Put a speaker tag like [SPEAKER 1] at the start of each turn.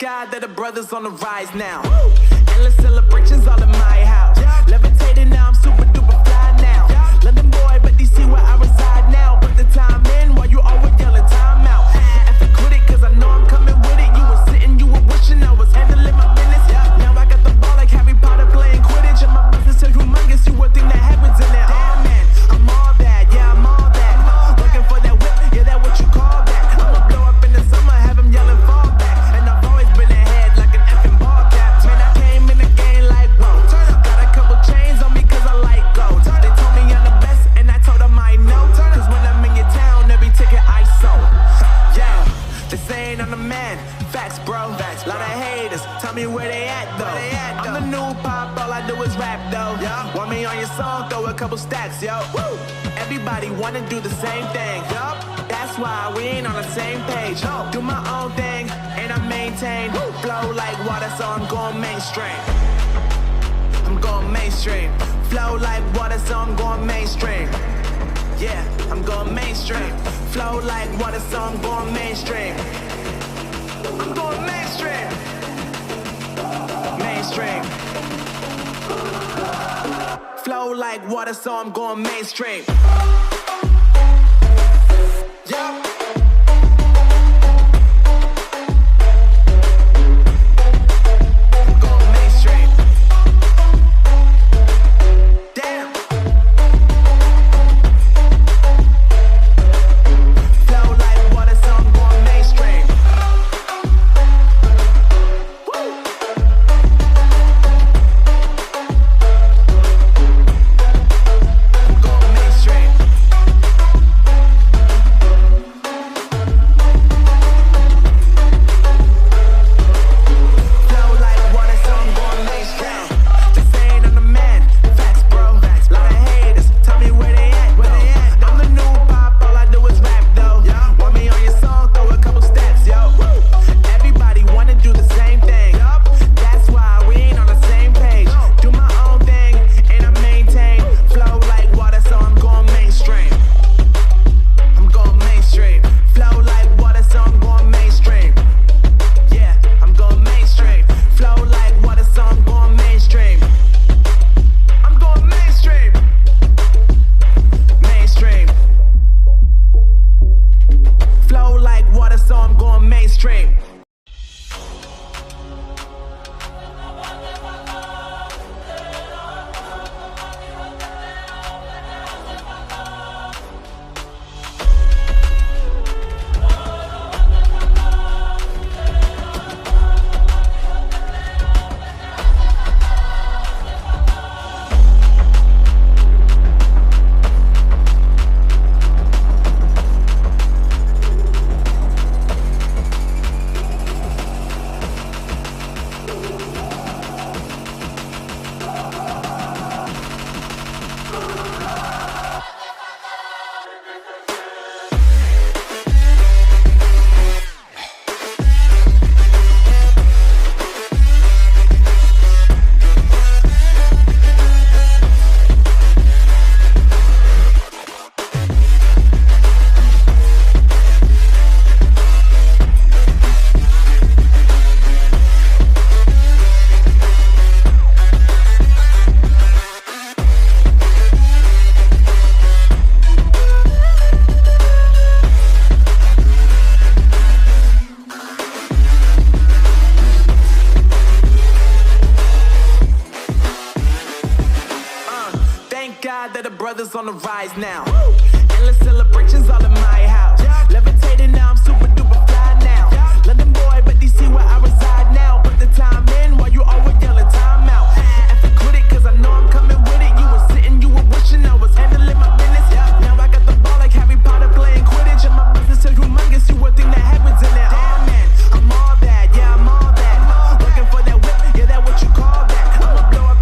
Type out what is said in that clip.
[SPEAKER 1] God that the brothers on the rise now. Endless celebrations all in my house. Levitating now, I'm super duper fly now. London boy, but DC where I reside now. Put the time in while you always yelling time out. And for quit it, cause I know I'm coming with it. You were sitting, you were wishing I was handling my business. Now I got the ball like Harry Potter playing Quidditch. And my business is humongous, you would think that happens in there. Oh man, I'm all that, yeah, I'm all that. Looking for that whip, yeah, that what you call that. I'ma blow up in the summer, have him yelling fall back. And I've always been ahead like an effing ball cap. Man, I came in the game like, whoa. Got a couple chains on me cause I like gold. They told me I'm the best and I told them I know. Cause when I'm in your town, every ticket I sold. Yeah, they saying I'm the man. Facts, bro. Facts, lot of haters. Tell me where they at though. I'm the new pop, all I do is rap though. Want me on your song, throw a couple stacks, yo. Woo. Everybody wanna do the same thing. That's why we ain't on the same page. Do my own thing and I maintain. Flow like water, so I'm going mainstream. I'm going mainstream. Flow like water, so I'm going mainstream. Yeah, I'm going mainstream. Flow like water, so I'm going mainstream. I'm going mainstream. Mainstream. Flow like water, so I'm going mainstream. Yeah. That the brothers on the rise now. Endless celebrations all in my house. Levitating now, I'm super duper fly now. London boy, but DC where I reside now. Put the time in while you always yelling time out. And for quit it, cause I know I'm coming with it. You were sitting, you were wishing I was handling my business. Now I got the ball like Harry Potter playing Quidditch. And my business is humongous, you would think that happens in there. Oh man, I'm all that, yeah, I'm all that. Looking for that whip, yeah, that what you call that. I'ma blow up.